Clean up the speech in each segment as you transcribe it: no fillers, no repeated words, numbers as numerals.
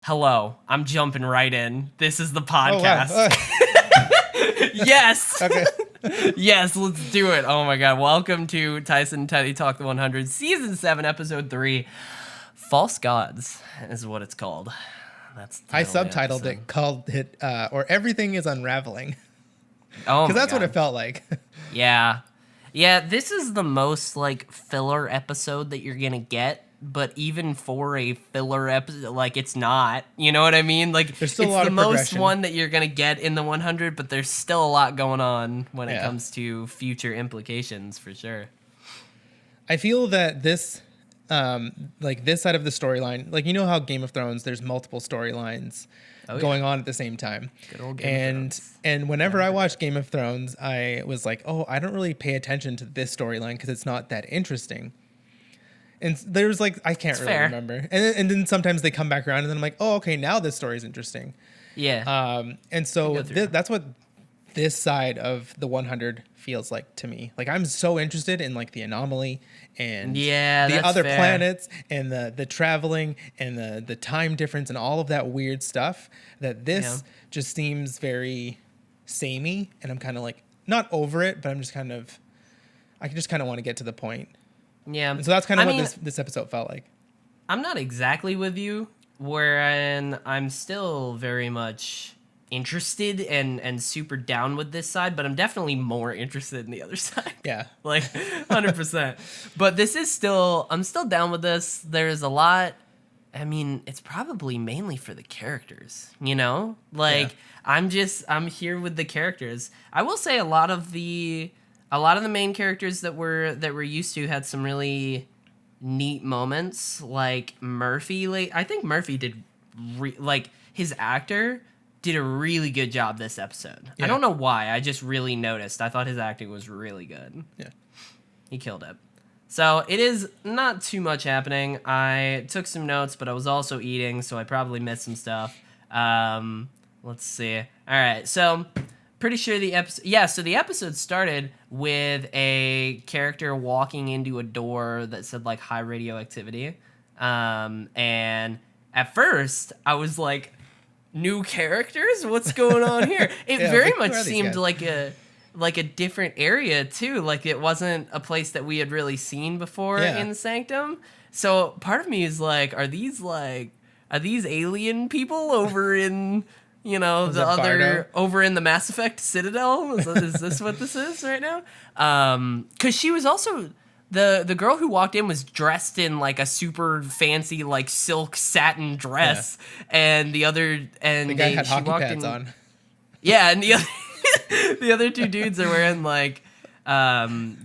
Hello, I'm jumping right in. This is the Oh, wow. podcast. Yes. Okay. Yes, let's do it. Oh my god. Welcome to Tyson Teddy Talk the 100, Season 7, Episode 3. False Gods is what it's called. That's the I title of the subtitled episode. it, called it, or Everything is Unraveling. Oh Because my that's god. what it felt like. Yeah. Yeah, this is the most like filler episode that you're gonna get, but even for a filler episode, like it's not. You know what I mean? Like There's still it's a lot the of most progression. one that you're gonna get in the 100, but there's still a lot going on when it Yeah. comes to future implications for sure. I feel that this, like this side of the storyline, like you know how Game of Thrones, there's multiple storylines going on at the same time. Good old Game of Thrones. And whenever I watched Game of Thrones, I was like, oh, I don't really pay attention to this storyline because it's not that interesting. And there's like, I can't really fair. remember. And then sometimes they come back around and then I'm like, oh, okay, now this story is interesting. Yeah. And so go through. that's what this side of the 100 feels like to me. Like I'm so interested in like the anomaly and Yeah, the that's other fair. planets and the traveling and the time difference and all of that weird stuff that this just seems very samey. And I'm kind of like not over it, but I'm just kind of, I just kind of want to get to the point. Yeah. And so that's kind of I what mean, this episode felt like. I'm not exactly with you, wherein I'm still very much interested and super down with this side, but I'm definitely more interested in the other side. Yeah. Like 100%. But this is still, I'm still down with this. There's a lot. I mean, it's probably mainly for the characters, you know? Like Yeah. I'm here with the characters. I will say a lot of the main characters that we're used to had some really neat moments, like Murphy. Like I think Murphy did like his actor did a really good job this episode. Yeah. I don't know why. I just really noticed. I thought his acting was really good. Yeah. He killed it. So it is not too much happening. I took some notes, but I was also eating, so I probably missed some stuff. Let's see. All right, so pretty sure the episode. Yeah, so the episode started with a character walking into a door that said like high radioactivity, and at first I was like, new characters? What's going on here? It Yeah, very like, who much are these seemed guys? like a different area too. Like it wasn't a place that we had really seen before Yeah. in Sanctum. So part of me is like, are these alien people over in Was the it other Bardo? over in the Mass Effect Citadel? Is this what this is right now? Because she was also the girl who walked in was dressed in like a super fancy like silk satin dress, and the The guy had she hockey walked pads in, on. yeah, and the other the other two dudes are wearing like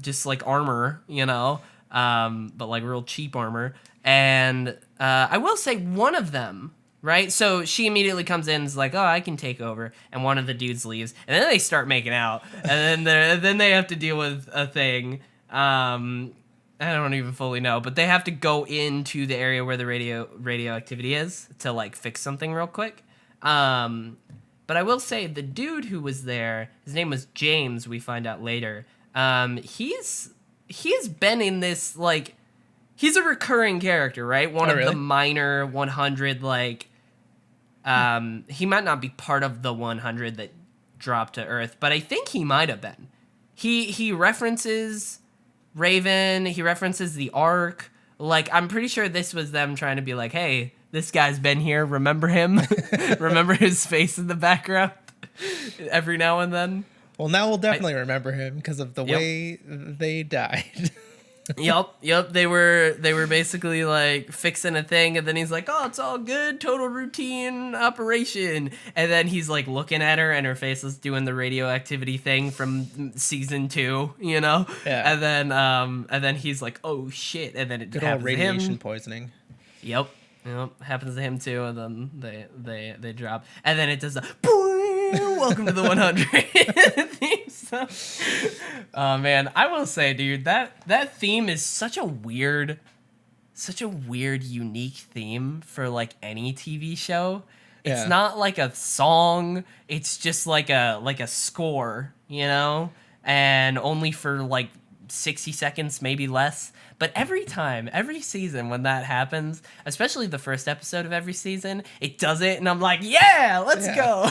just like armor, but like real cheap armor. And I will say one of them, right? So she immediately comes in and is like, "Oh, I can take over," and one of the dudes leaves, and then they start making out, and then they have to deal with a thing. I don't even fully know, but they have to go into the area where the radioactivity is to like fix something real quick. But I will say the dude who was there, his name was James. We find out later. He's been in this like he's a recurring character, right? One of really? the minor 100 like. He might not be part of the 100 that dropped to Earth, but I think he might have been. He references Raven. He references the Ark. Like I'm pretty sure this was them trying to be like, hey, this guy's been here. Remember him? Remember his face in the background every now and then? Well, now we'll definitely remember him because of the way they died. Yep. They were basically like fixing a thing, and then he's like, "Oh, it's all good, total routine operation." And then he's like looking at her, and her face is doing the radioactivity thing from season 2, Yeah. And then he's like, "Oh shit!" And then it Good old happens to radiation him. Yep. Yep, happens to him too, and then they drop, and then it does the welcome to the 100 theme song. Oh man, I will say, dude, that theme is such a weird, unique theme for like any TV show. It's Yeah. not like a song; it's just like a score, and only for like 60 seconds, maybe less. But every season when that happens, especially the first episode of every season, it does it, and I'm like, yeah, let's go.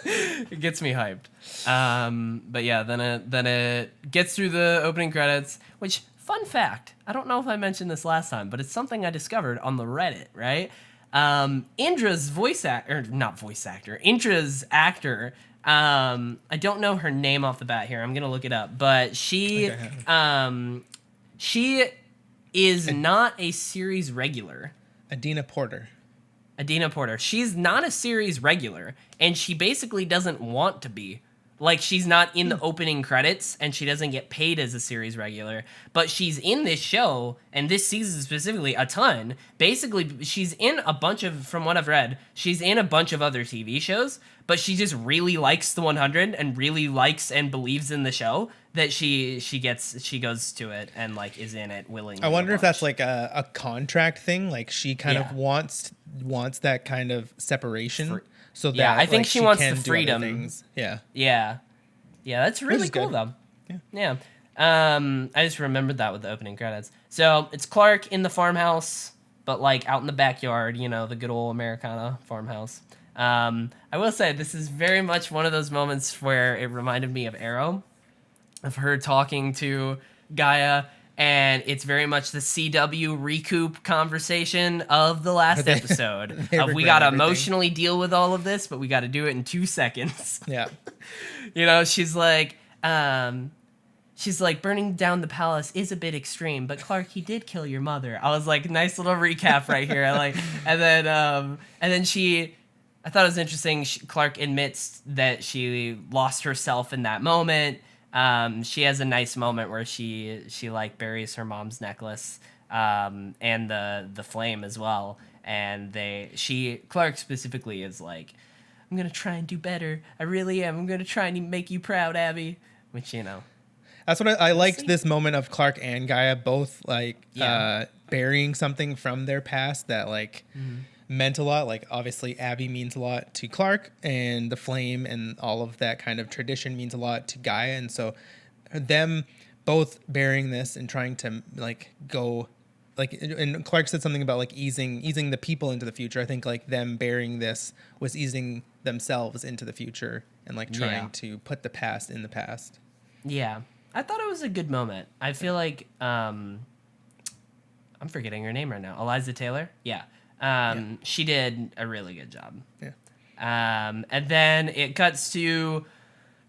It gets me hyped. But yeah, then it gets through the opening credits, which, fun fact, I don't know if I mentioned this last time, but it's something I discovered on the Reddit, right? Indra's Indra's actor, I don't know her name off the bat here. I'm gonna look it up, but she is not a series regular. Adina Porter. She's not a series regular, and she basically doesn't want to be. Like, she's not in the opening credits, and she doesn't get paid as a series regular, but she's in this show, and this season specifically, a ton. Basically, she's in a bunch of, from what I've read, she's in a bunch of other TV shows, but she just really likes the 100 and really likes and believes in the show that she goes to it and, like, is in it willingly. I wonder if that's like a contract thing. Like, she kind of wants that kind of separation. So that, I think like, she wants can the freedom. Yeah, that's really cool though. Yeah. I just remembered that with the opening credits. So it's Clark in the farmhouse, but like out in the backyard, the good old Americana farmhouse. I will say this is very much one of those moments where it reminded me of Arrow, of her talking to Gaia. And it's very much the CW recoup conversation of the last episode. We got to emotionally deal with all of this, but we got to do it in 2 seconds. Yeah. She's like, burning down the palace is a bit extreme, but Clark, he did kill your mother. I was like, nice little recap right here. And then I thought it was interesting. Clark admits that she lost herself in that moment. She has a nice moment where she like buries her mom's necklace, and the flame as well. And Clark specifically is like, I'm going to try and do better. I really am. I'm going to try and make you proud, Abby. Which, That's what I liked this moment of Clark and Gaia both burying something from their past that meant a lot. Like, obviously Abby means a lot to Clark, and the flame and all of that kind of tradition means a lot to Gaia. And so them both burying this and trying to go, and Clark said something about easing the people into the future. I think them burying this was easing themselves into the future and trying to put the past in the past. Yeah. I thought it was a good moment. I feel like I'm forgetting her name right now. Eliza Taylor? Yeah. She did a really good job. Yeah. And then it cuts to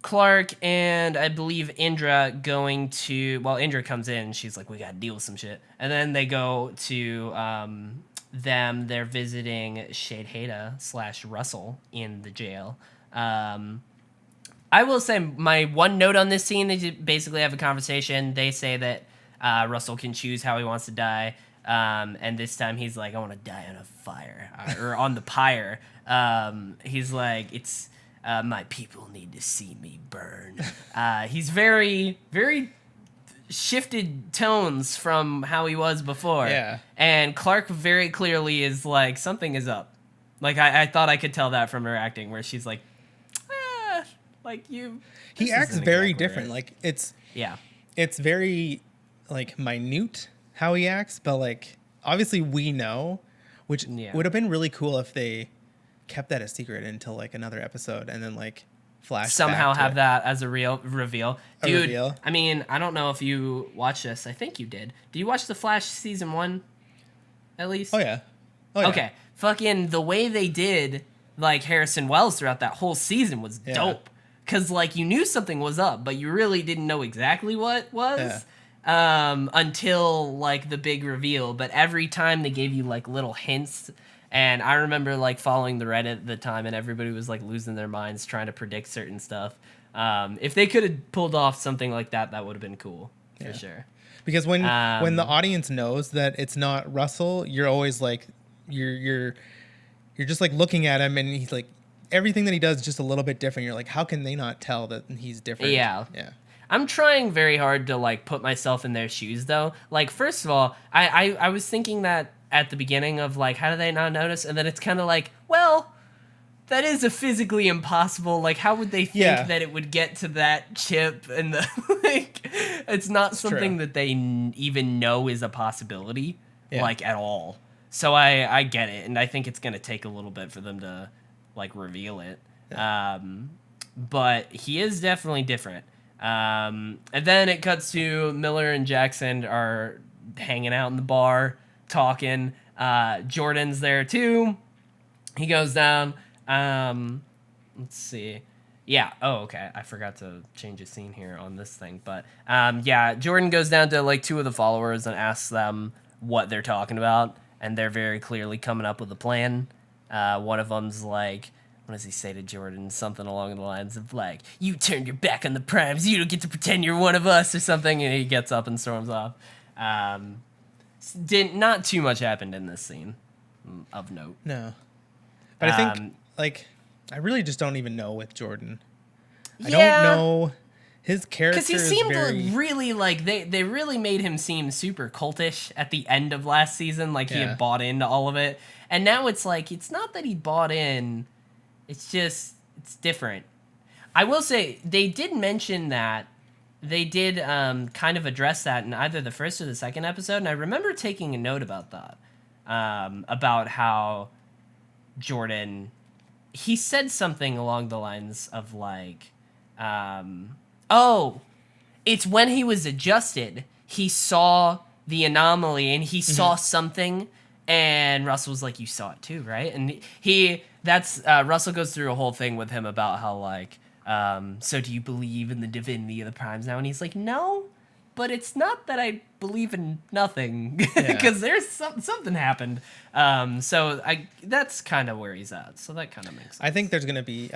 Clark and I believe Indra going to... Well, Indra comes in. She's like, we got to deal with some shit. And then they go to them. They're visiting Shade Hada / Russell in the jail. I will say my one note on this scene, they basically have a conversation. They say that Russell can choose how he wants to die. And this time he's like, I want to die on a fire or on the pyre. He's like, it's my people need to see me burn. He's very, very shifted tones from how he was before. Yeah. And Clark very clearly is like, something is up. Like, I thought I could tell that from her acting, where she's like, he acts very different. Right. It's very minute how he acts, but obviously we know, which would have been really cool if they kept that a secret until another episode and then flash somehow have that as a real reveal. Dude, reveal. I mean, I don't know if you watched this. I think you did. Did you watch The Flash season 1 at least? Oh yeah. Okay. Fucking the way they did Harrison Wells throughout that whole season was dope. Cause you knew something was up, but you really didn't know exactly what was. Until the big reveal. But every time they gave you little hints, and I remember following the Reddit at the time, and everybody was losing their minds trying to predict certain stuff. If they could have pulled off something like that, that would have been cool for sure. Because when the audience knows that it's not Russell, you're always you're just looking at him, and he's everything that he does is just a little bit different. You're how can they not tell that he's different? Yeah. I'm trying very hard to put myself in their shoes though. First of all, I was thinking that at the beginning of how do they not notice, and then it's kind of well, that is a physically impossible. Like, how would they think that it would get to that chip? And the like, it's not something that they even know is a possibility, like at all. So I get it, and I think it's gonna take a little bit for them to like reveal it. Yeah. But he is definitely different. And then it cuts to Miller and Jackson are hanging out in the bar, talking. Jordan's there too. He goes down. Let's see. Yeah. Oh, okay. I forgot to change a scene here on this thing. But yeah, Jordan goes down to like two of the followers and asks them what they're talking about. And they're very clearly coming up with a plan. One of them's like, what does he say to Jordan? Something along the lines of like, you turned your back on the primes. You don't get to pretend you're one of us or something. And he gets up and storms off. Not too much happened in this scene of note. No. But I think, like, I really just don't even know with Jordan. I don't know his character. Because he seemed really, like, they really made him seem super cultish at the end of last season. Like, he had bought into all of it. And now it's like, it's not that he bought in. It's just, it's different. I will say, they did mention that. They did kind of address that in either the first or the second episode. And I remember taking a note about that. About how Jordan, he said something along the lines of like, it's when he was adjusted, he saw the anomaly and he saw something, and Russell was like, you saw it too, right? And Russell goes through a whole thing with him about how like, so do you believe in the divinity of the primes now? And he's like, no, but it's not that I believe in nothing, because there's something happened. So that's kind of where he's at. So that kind of makes sense. I think there's gonna be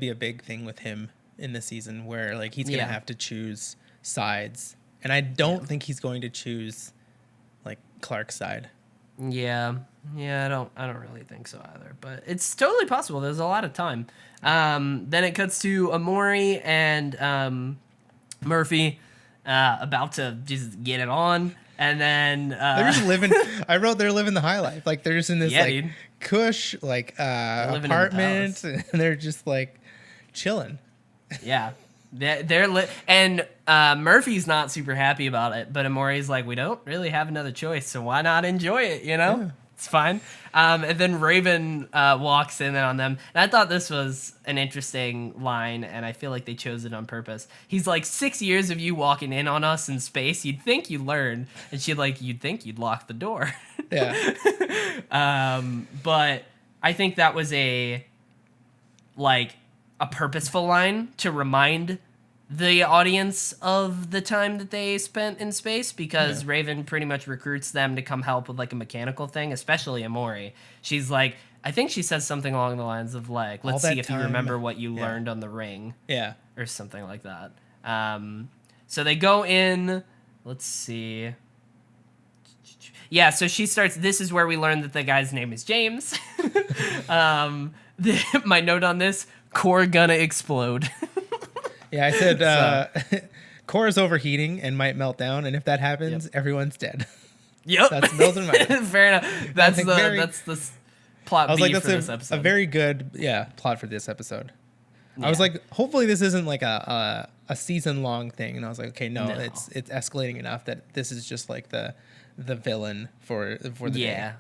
a big thing with him in the season where like he's gonna have to choose sides, and I don't think he's going to choose like Clark's side. Yeah, I don't really think so either. But it's totally possible. There's a lot of time. Then it cuts to Amori and Murphy. About to just get it on, and then they're just living. I wrote they're living the high life. Like they're just in this like cush like apartment, and they're just like chilling. Yeah, they're and Murphy's not super happy about it, but Amori's like, we don't really have another choice, so why not enjoy it? You know, it's fine. And then Raven walks in on them, and I thought this was an interesting line, and I feel like they chose it on purpose. He's like, 6 years of you walking in on us in space, you'd think you'd learn, and she'd like, you'd think you'd lock the door. Yeah. But I think that was a purposeful line to remind the audience of the time that they spent in space, because Raven pretty much recruits them to come help with like a mechanical thing, especially Amori. She's like, I think she says something along the lines of like, let's see if you remember what you learned on the ring. Yeah. Or something like that. So they go in, let's see. Yeah, so she starts, this is where we learn that the guy's name is James. My note on this, core gonna explode. Yeah, I said core is overheating and might melt down, and if that happens, everyone's dead. Yep. Those are my fair enough. That's the plot B for this episode. A very good plot for this episode. Yeah. I was like, hopefully this isn't like a season long thing, and I was like, okay, no. It's escalating enough that this is just like the villain for the day.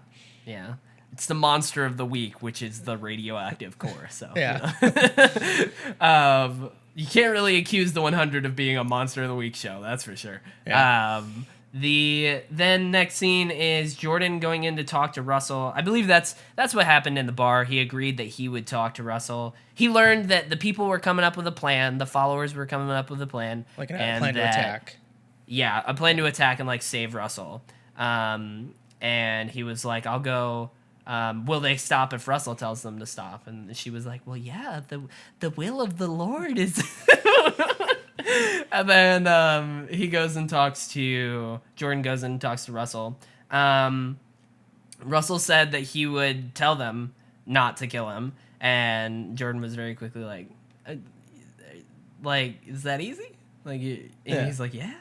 Yeah. It's the monster of the week, which is the radioactive core. So yeah. You can't really accuse the 100 of being a monster of the week show. That's for sure. Yeah. Then next scene is Jordan going in to talk to Russell. I believe that's what happened in the bar. He agreed that he would talk to Russell. He learned that the people were coming up with a plan. The followers were coming up with a plan. Like a plan to attack. Yeah, a plan to attack and like save Russell. And he was like, I'll go. Will they stop if Russell tells them to stop? And she was like, well, yeah, the will of the Lord is... And then Jordan goes and talks to Russell. Russell said that he would tell them not to kill him. And Jordan was very quickly like, is that easy? He's like, yeah.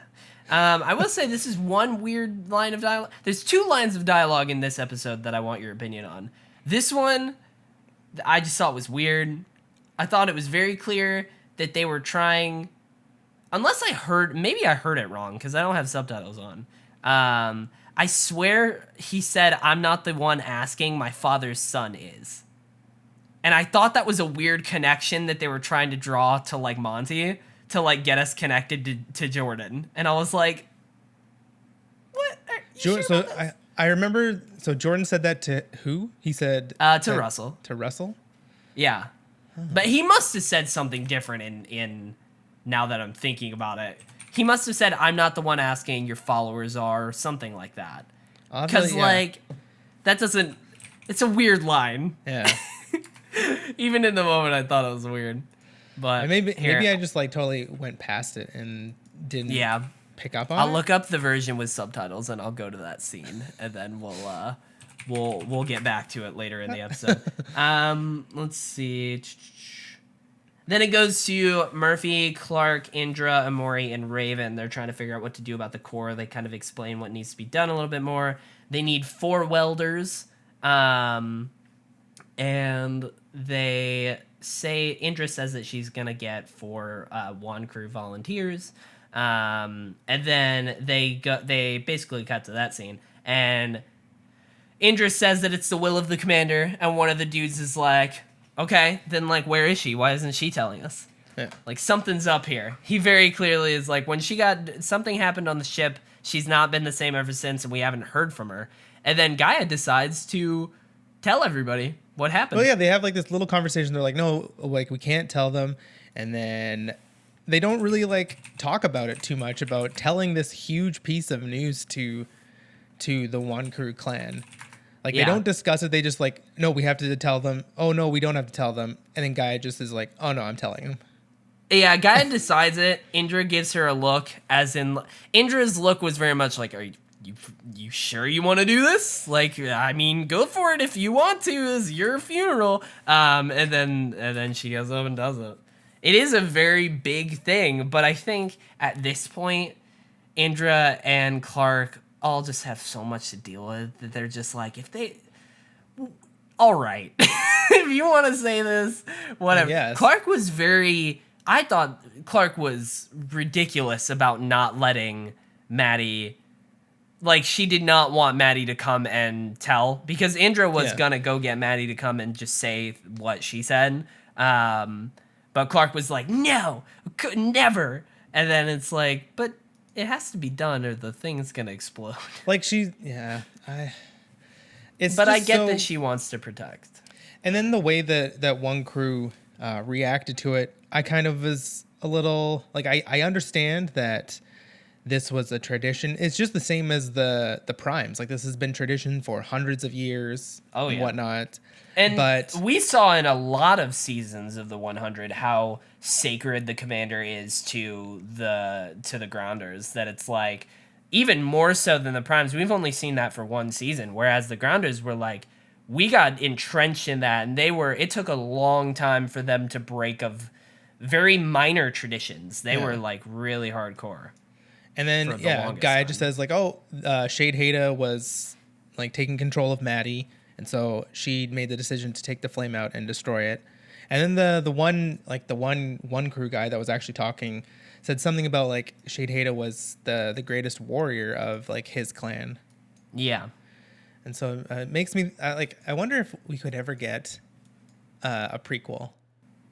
I will say this is one weird line of dialogue. There's two lines of dialogue in this episode that I want your opinion on. This one I just thought it was weird. I thought it was very clear that they were trying, unless maybe I heard it wrong because I don't have subtitles on. I swear he said, "I'm not the one asking, my father's son is." And I thought that was a weird connection that they were trying to draw to like Monty to like get us connected to Jordan. And I was like, what? Sure so I remember, so Jordan said that to who? He said... to Russell. To Russell? Yeah. But he must have said something different in now that I'm thinking about it. He must have said, "I'm not the one asking, your followers are," or something like that. Because, like, that doesn't... It's a weird line. Yeah. Even in the moment, I thought it was weird. But and maybe I just, like, totally went past it and didn't pick up on it. I'll look up the version with subtitles, and I'll go to that scene. And then we'll get back to it later in the episode. Let's see... Then it goes to Murphy, Clark, Indra, Amori, and Raven. They're trying to figure out what to do about the core. They kind of explain what needs to be done a little bit more. They need 4 welders. And they say, Indra says that she's going to get 4 one crew volunteers. And then they basically cut to that scene. And Indra says that it's the will of the commander. And one of the dudes is like... Okay, then, like, where is she? Why isn't she telling us? Yeah. Like, something's up here. He very clearly is like, when something happened on the ship, she's not been the same ever since, and we haven't heard from her. And then Gaia decides to tell everybody what happened. Well, yeah, they have, like, this little conversation. They're like, no, like, we can't tell them. And then they don't really, like, talk about it too much, about telling this huge piece of news to the One Crew clan. Like, they don't discuss it. They just like, no, we have to tell them. Oh, no, we don't have to tell them. And then Gaia just is like, oh, no, I'm telling him. Yeah, Gaia decides it. Indra gives her a look, as in... Indra's look was very much like, are you sure you want to do this? Like, I mean, go for it if you want to. It's your funeral. And then she goes up and does it. It is a very big thing, but I think at this point, Indra and Clark... all just have so much to deal with that they're just like, all right, if you want to say this, whatever. Yes. I thought Clark was ridiculous about not letting Maddie, like, she did not want Maddie to come and tell, because Indra was gonna go get Maddie to come and just say what she said. But Clark was like, no, could never. And then it's like, but it has to be done or the thing's gonna explode. Like, I get that she wants to protect. And then the way that One Crew reacted to it, I kind of was a little like, I understand that this was a tradition. It's just the same as the primes. Like, this has been tradition for hundreds of years and whatnot. But we saw in a lot of seasons of the 100 how sacred the commander is to the grounders, that it's like even more so than the primes. We've only seen that for one season, whereas the grounders were like, we got entrenched in that, and it took a long time for them to break of very minor traditions. They were like really hardcore. And then Gaia just says like, Shade Haida was like taking control of Maddie, and so she made the decision to take the flame out and destroy it. And then the one crew guy that was actually talking said something about like Shade Haida was the greatest warrior of like his clan. Yeah. And so it makes me I wonder if we could ever get a prequel.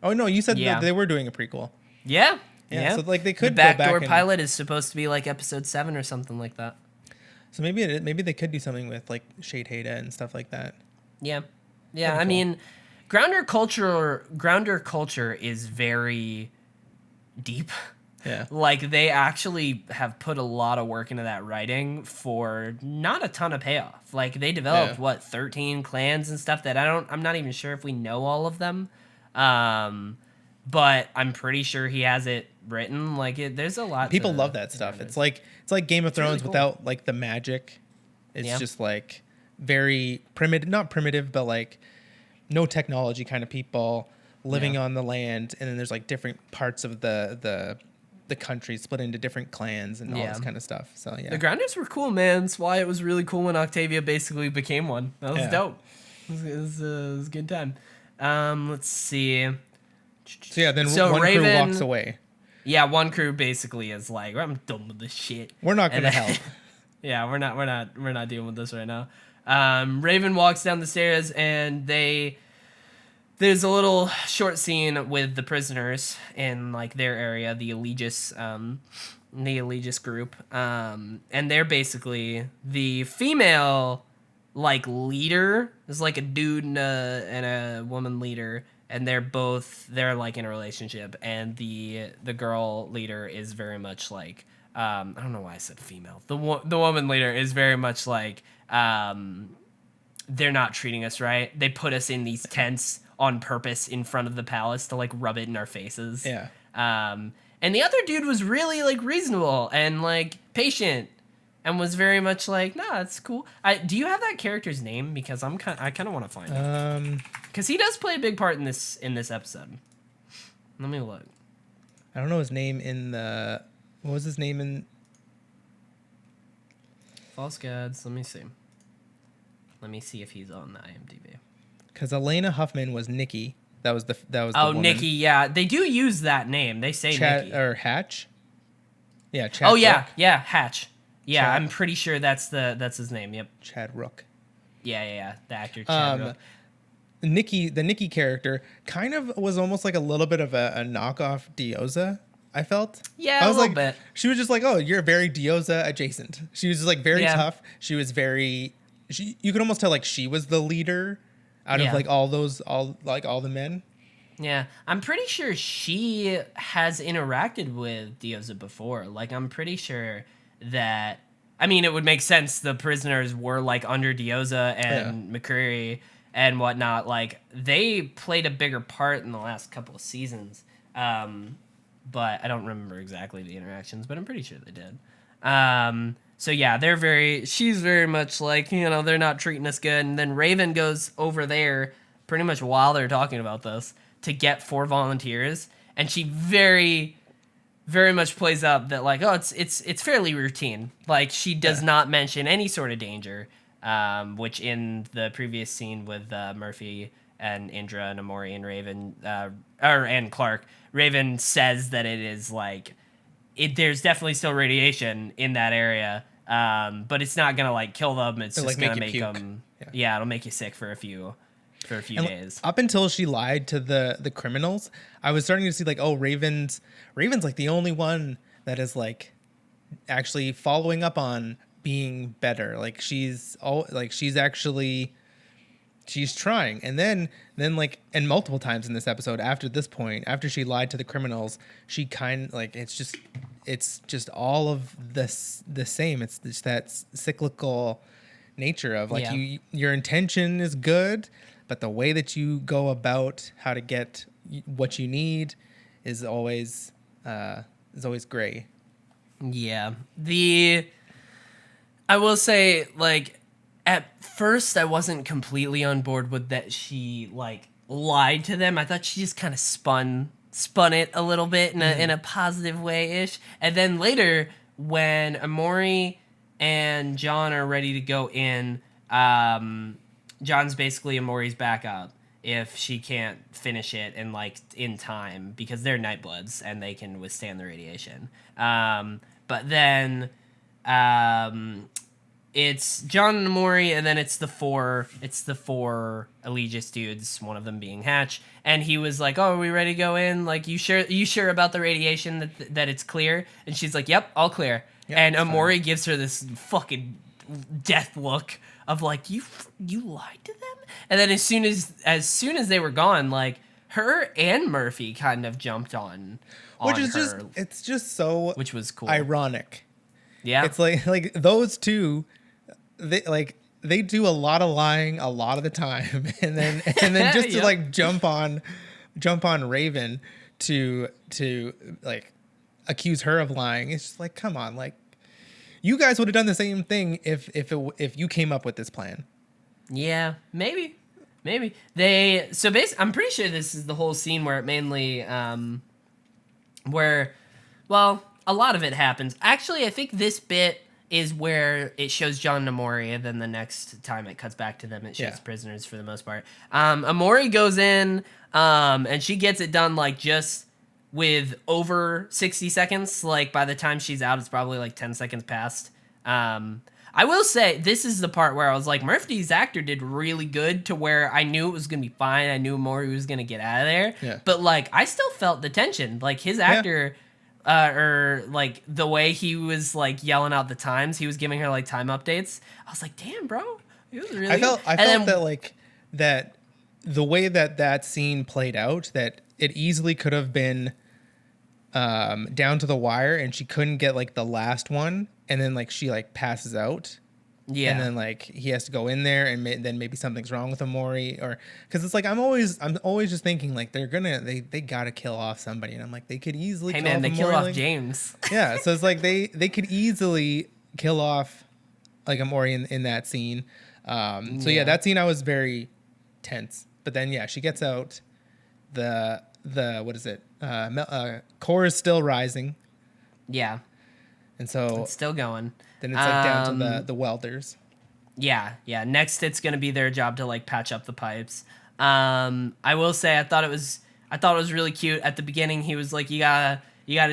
Oh no, you said that they were doing a prequel. Yeah. Yeah. So like they could the backdoor pilot is supposed to be like episode 7 or something like that. So maybe they could do something with like Shade Haida and stuff like that. Yeah. Yeah. I mean, Grounder culture is very deep. Yeah. Like, they actually have put a lot of work into that writing for not a ton of payoff. Like, they developed 13 clans and stuff that I'm not even sure if we know all of them. But I'm pretty sure he has it written. Like, there's a lot. People love that stuff. It's like Game of Thrones without like the magic. It's just like very primitive, not primitive, but like no technology kind of people living on the land, and then there's like different parts of the country split into different clans and all this kind of stuff. So the Grounders were cool, man. That's why it was really cool when Octavia basically became one. That was dope. It was a good time. Let's see. So yeah, then So one Raven crew walks away. Yeah, one crew basically is like, I'm done with this shit. We're not And gonna then- help. Yeah, we're not dealing with this right now. Raven walks down the stairs, and there's a little short scene with the prisoners in like their area, the Allegis group, and they're basically the female like leader is like a dude and a woman leader, and they're like in a relationship, and the girl leader is very much like I don't know why I said female. The woman leader is very much like they're not treating us right. They put us in these tents on purpose in front of the palace to like rub it in our faces. Yeah. And the other dude was really like reasonable and like patient and was very much like, nah, it's cool. Do you have that character's name? Because I kind of want to find it. Because he does play a big part in this episode. Let me look. I don't know his name in the. What was his name in? False Gods. Let me see. Let me see if he's on the IMDb. Because Elena Huffman was Nikki. That was the woman. Nikki. Yeah, they do use that name. They say Nikki or Hatch. Yeah, Chad. Oh yeah, Rook. yeah, Hatch. Yeah, Chad. I'm pretty sure that's his name. Yep. Chad Rook. Yeah. The actor Chad Rook. The Nikki character kind of was almost like a little bit of a knockoff Dioza, I felt. Yeah, I was a little like, bit. She was just like, oh, you're very Dioza adjacent. She was just like very Yeah. tough. She was very. You could almost tell like she was the leader out of like all the men. Yeah, I'm pretty sure she has interacted with Dioza before. Like, I'm pretty sure that. I mean, it would make sense. The prisoners were like under Dioza and McCreary and whatnot. Like, they played a bigger part in the last couple of seasons. But I don't remember exactly the interactions, but I'm pretty sure they did. So yeah, she's very much like, they're not treating us good. And then Raven goes over there pretty much while they're talking about this to get 4 volunteers. And she very, very much plays up that like, oh, it's fairly routine. Like, she does not mention any sort of danger, which in the previous scene with Murphy and Indra and Amori and Raven, and Clark, Raven says that it is like, there's definitely still radiation in that area, but it's not gonna like kill them. It's just gonna make them. Yeah, it'll make you sick for a few days. Up until she lied to the criminals, I was starting to see like, oh, Raven's like the only one that is like actually following up on being better. Like she's trying. And then like, and multiple times in this episode after this point, after she lied to the criminals, she it's just all of this the same. It's just that cyclical nature of like your intention is good, but the way that you go about how to get what you need is always gray. Yeah. I will say, like, at first I wasn't completely on board with that she like lied to them. I thought she just kind of spun it a little bit in a positive way ish. And then later when Amori and John are ready to go in, John's basically Amori's backup if she can't finish it in time because they're Nightbloods and they can withstand the radiation. But then it's John and Amori, and then it's the four Allegis dudes, one of them being Hatch, and he was like, "Oh, are we ready to go in? Like, you sure about the radiation that it's clear?" And she's like, "Yep, all clear." Yep, and Amori gives her this fucking death look of like, "You lied to them?" And then as soon as they were gone, like her and Murphy kind of jumped on which is her, it's just so which was cool, ironic. Yeah, it's like those two. They do a lot of lying a lot of the time, and then just to like jump on Raven to like accuse her of lying. It's just like, come on, like you guys would have done the same thing if you came up with this plan. Yeah, maybe I'm pretty sure this is the whole scene where it mainly a lot of it happens. Actually, I think this bit is where it shows John and Amori, and then the next time it cuts back to them, it shows prisoners for the most part. Amori goes in, and she gets it done like just with over 60 seconds. Like by the time she's out, it's probably like 10 seconds past. I will say this is the part where I was like, Murphy's actor did really good to where I knew it was gonna be fine. I knew Amori was gonna get out of there. Yeah. But like I still felt the tension. Like his actor. Or like the way he was like yelling out the times, he was giving her like time updates. I was like, damn, bro, it was really. I felt that like that the way that scene played out, that it easily could have been down to the wire, and she couldn't get like the last one, and then like she like passes out. Yeah, and then like he has to go in there, and then maybe something's wrong with Amori, or because it's like I'm always just thinking like they gotta kill off somebody, and I'm like they could easily. Hey kill man, off they Amori, kill off like, James. Yeah, so it's like they could easily kill off like Amori in that scene. So yeah, that scene I was very tense, but then she gets out. The what is it? Core is still rising. Yeah, and so it's still going. Then it's like down to the welders. Yeah. Next, it's gonna be their job to like patch up the pipes. I will say I thought it was really cute at the beginning. He was like, you gotta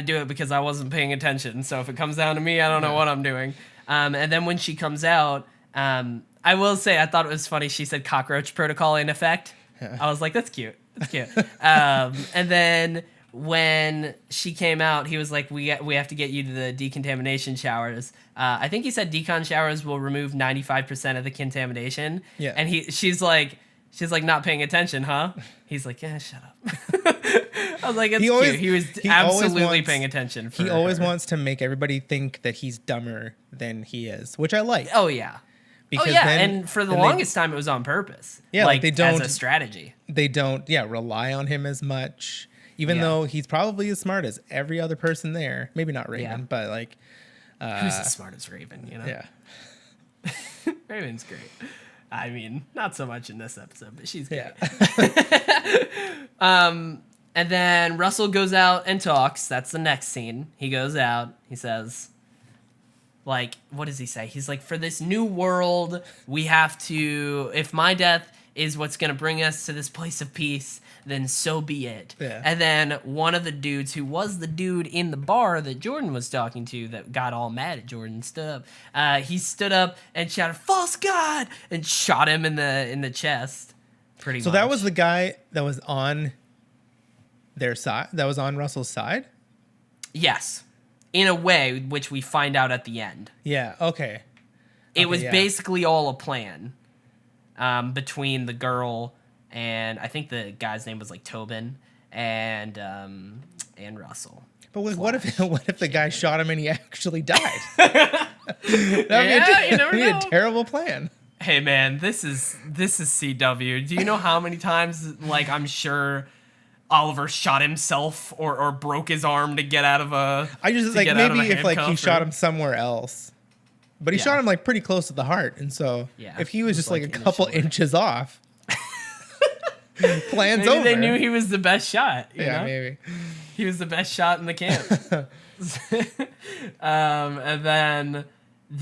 do it because I wasn't paying attention. So if it comes down to me, I don't know what I'm doing. And then when she comes out, I will say I thought it was funny. She said cockroach protocol in effect. I was like, that's cute. That's cute. And then when she came out, he was like, we have to get you to the decontamination showers. I think he said decon showers will remove 95% of the contamination. Yeah. And she's like not paying attention, huh? He's like, yeah, shut up. I was like, it's cute. He was absolutely paying attention. He always wants to make everybody think that he's dumber than he is, which I like. Oh yeah. Because and for the longest time it was on purpose. Yeah, like they don't, as a strategy. They don't rely on him as much. Even though he's probably as smart as every other person there. Maybe not Raven, but like... who's as smart as Raven, you know? Yeah. Raven's great. I mean, not so much in this episode, but she's great. Yeah. And then Russell goes out and talks. That's the next scene. He goes out. He says... Like, what does he say? He's like, for this new world, we have to... If my death is what's going to bring us to this place of peace... then so be it. Yeah. And then one of the dudes who was the dude in the bar that Jordan was talking to that got all mad at Jordan stood up. He stood up and shouted, "False God!" and shot him in the chest. Pretty much. So that was the guy that was on their side? That was on Russell's side? Yes. In a way, which we find out at the end. Yeah, okay. It was basically all a plan between the girl... And I think the guy's name was like Tobin and Russell. But what if the guy shot him and he actually died? That'd be a terrible plan. Hey man, this is CW. Do you know how many times like I'm sure Oliver shot himself or broke his arm to get out of a? I just like maybe if like he shot him somewhere else, but he shot him like pretty close to the heart, and so if he was just like a couple inches off. Plans maybe over. They knew he was the best shot. You know? Maybe. He was the best shot in the camp. And then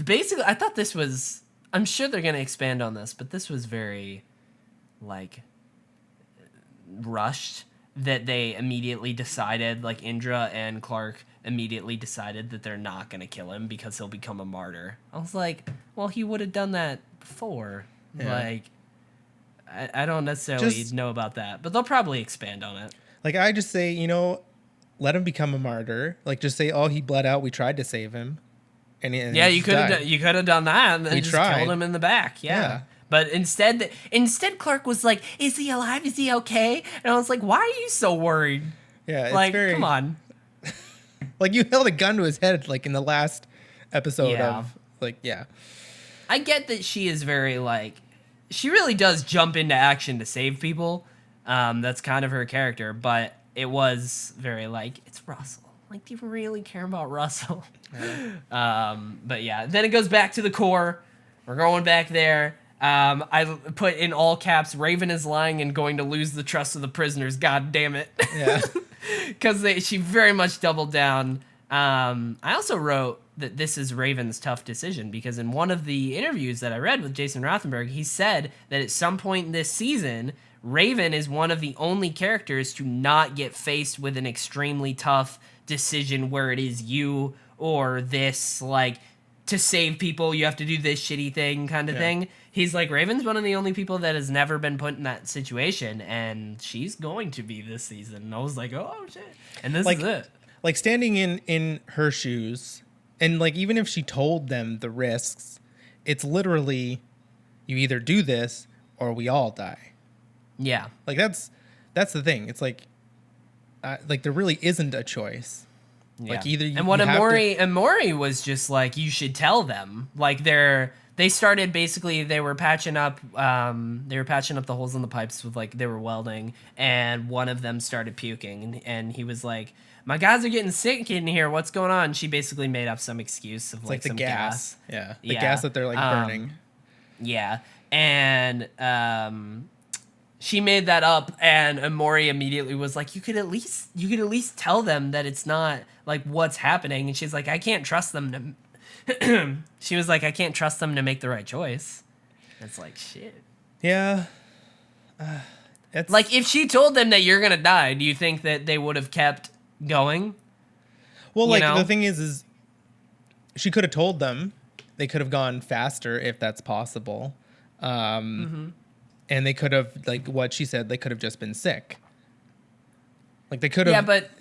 basically, I thought this was... I'm sure they're going to expand on this, but this was very, like, rushed. That they immediately decided, like, Indra and Clark immediately decided that they're not going to kill him because he'll become a martyr. I was like, well, he would have done that before. Yeah. Like... I don't necessarily know about that, but they'll probably expand on it. Like, I just say, let him become a martyr. Like, just say, oh, he bled out. We tried to save him. And you could have done that and then killed him in the back. Yeah. But instead Clark was like, is he alive? Is he okay? And I was like, why are you so worried? Yeah, like, come on. Like, you held a gun to his head, like, in the last episode of, like, I get that she is very, like, she really does jump into action to save people. That's kind of her character, but it was very like, it's Russell. Like, do you really care about Russell? But yeah, then it goes back to the core. We're going back there. I put in all caps, Raven is lying and going to lose the trust of the prisoners. God damn it. Yeah. Because she very much doubled down. I also wrote, that this is Raven's tough decision, because in one of the interviews that I read with Jason Rothenberg, he said that at some point in this season, Raven is one of the only characters to not get faced with an extremely tough decision where it is you or this, like, to save people, you have to do this shitty thing kind of thing. He's like, Raven's one of the only people that has never been put in that situation, and she's going to be this season. And I was like, oh, shit. And this is it. Like, standing in her shoes, and, like, even if she told them the risks, it's literally, you either do this or we all die. Yeah. Like, that's the thing. It's like there really isn't a choice. Yeah. Like, either you and what you have Amori was just like, you should tell them. Like, they started basically, they were patching up the holes in the pipes with, like, they were welding, and one of them started puking, and he was like, my guys are getting sick in here, what's going on? And she basically made up some excuse of, like, the some gas. Yeah. The gas that they're, like, burning. Yeah. And she made that up, and Amori immediately was like, you could at least tell them that it's not, like, what's happening. And she's like, I can't trust them to she was like, I can't trust them to make the right choice. It's like, shit. Yeah. It's like, if she told them that you're gonna die, do you think that they would have kept going? Well, like, the thing is she could have told them. They could have gone faster if that's possible. And they could have, like what she said, they could have just been sick. Like, they could have. Yeah, but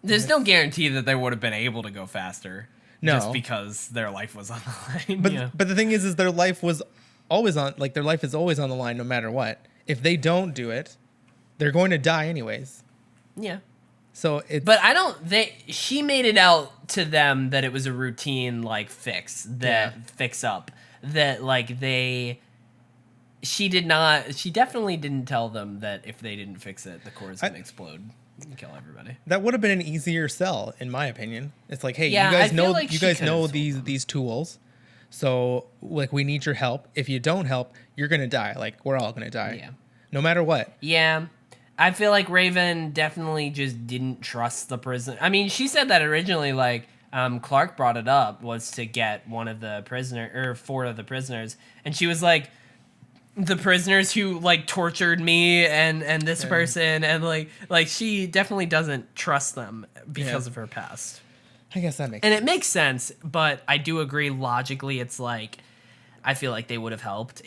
there's no guarantee that they would have been able to go faster. No. Just because their life was on the line. But the thing is their life was always on, like, their life is always on the line no matter what. If they don't do it, they're going to die anyways. Yeah. So it's. But she made it out to them that it was a routine, like, fix up. That, like, she definitely didn't tell them that if they didn't fix it, the core is going to explode and kill everybody. That would have been an easier sell, in my opinion. It's like, hey, yeah, you guys know these tools, so, like, we need your help. If you don't help, you're going to die. Like, we're all going to die. Yeah. No matter what. Yeah. I feel like Raven definitely just didn't trust the prison. I mean, she said that originally, like, Clark brought it up, was to get one of the four of the prisoners, and she was like, the prisoners who, like, tortured me and this person, and like she definitely doesn't trust them because of her past. I guess that makes sense. And it makes sense, but I do agree logically, it's like, I feel like they would have helped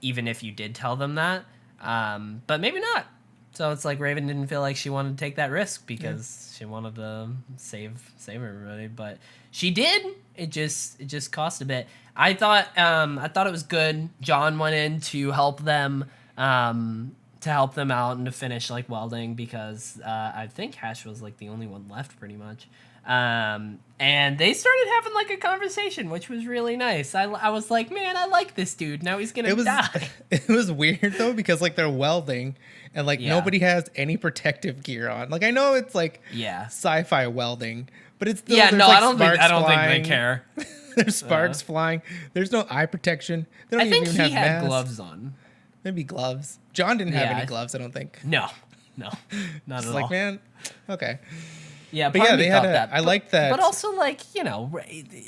even if you did tell them that, but maybe not. So it's like Raven didn't feel like she wanted to take that risk because she wanted to save everybody, but she did. It just cost a bit. I thought it was good. John went in to help them out and to finish, like, welding, because I think Hash was, like, the only one left pretty much. And they started having, like, a conversation, which was really nice. I was like, man, I like this dude. Now he's gonna die. It was weird though, because, like, they're welding and, like, nobody has any protective gear on. Like, I know it's, like, sci-fi welding, but it's still, I don't think flying. they care. There's sparks flying. There's no eye protection. They don't even have had masks. Gloves on. Maybe gloves. John didn't have any gloves, I don't think. No, not at all. Like, man, okay. Yeah, but they had that. I like that. But also, like,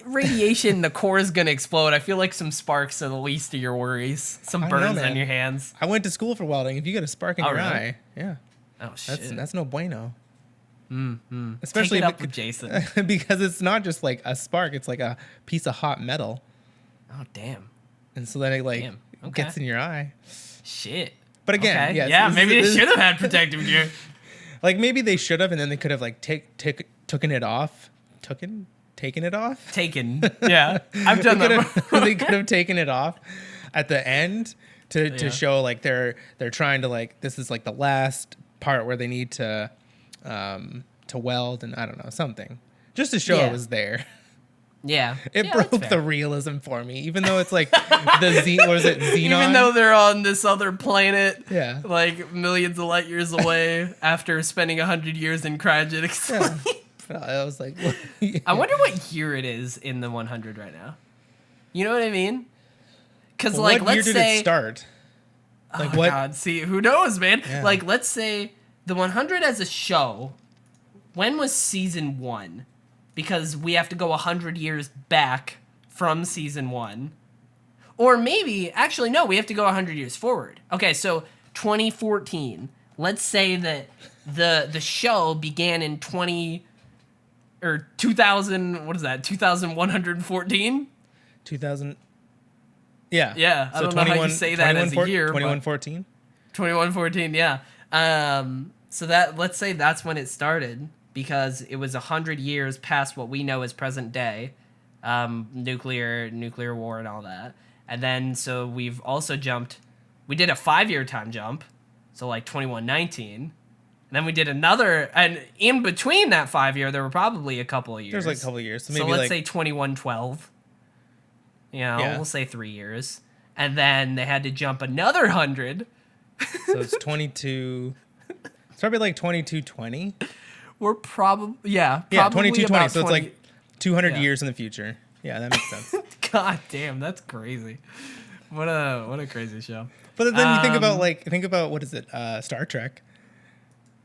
radiation, the core is gonna explode. I feel like some sparks are the least of your worries. Some burns on your hands. I went to school for welding. If you get a spark in your eye, oh shit, that's no bueno. Especially take it up with Jason. Because it's not just, like, a spark; it's like a piece of hot metal. Oh damn! And so then it gets in your eye. Shit. But again, maybe they should have had protective gear. Like, maybe they should have, and then they could have, like, taken it off. Taken it off. Yeah, I've done that. They could have taken it off at the end to show, like, they're trying to, like, this is, like, the last part where they need to weld, and I don't know, something, just to show it was there. Yeah, it broke the realism for me, even though it's like Xenon. Even though they're on this other planet, like millions of light years away, after spending 100 years in cryogenic sleep. I was like, I wonder what year it is in the 100 right now. You know what I mean? Because, like, what let's year say, did it start? Like, what? God, see, who knows, man? Yeah. Like, let's say the 100 as a show. When was season 1? because we have to go 100 years back from season 1. Or maybe, actually, no, we have to go 100 years forward. Okay, so 2014. Let's say that the show began in 2000, what is that, 2114? 2000. Yeah. Yeah, I don't know how you say that as a year. 2114? 2114, yeah. So let's say that's when it started, because it was 100 years past what we know as present day, nuclear war and all that. And then, so we've also we did a 5-year time jump, so like 2119. And then we did another, and in between that 5-year, there were probably a couple of years. There's like a couple of years. So, maybe let's say 2112. We'll say 3 years. And then they had to jump another 100. So it's 22. It's probably like 2220. We're probably, yeah, 2220. So it's like 200 years in the future. Yeah, that makes sense. God damn, that's crazy. What a crazy show. But then you think about what is it? Star Trek,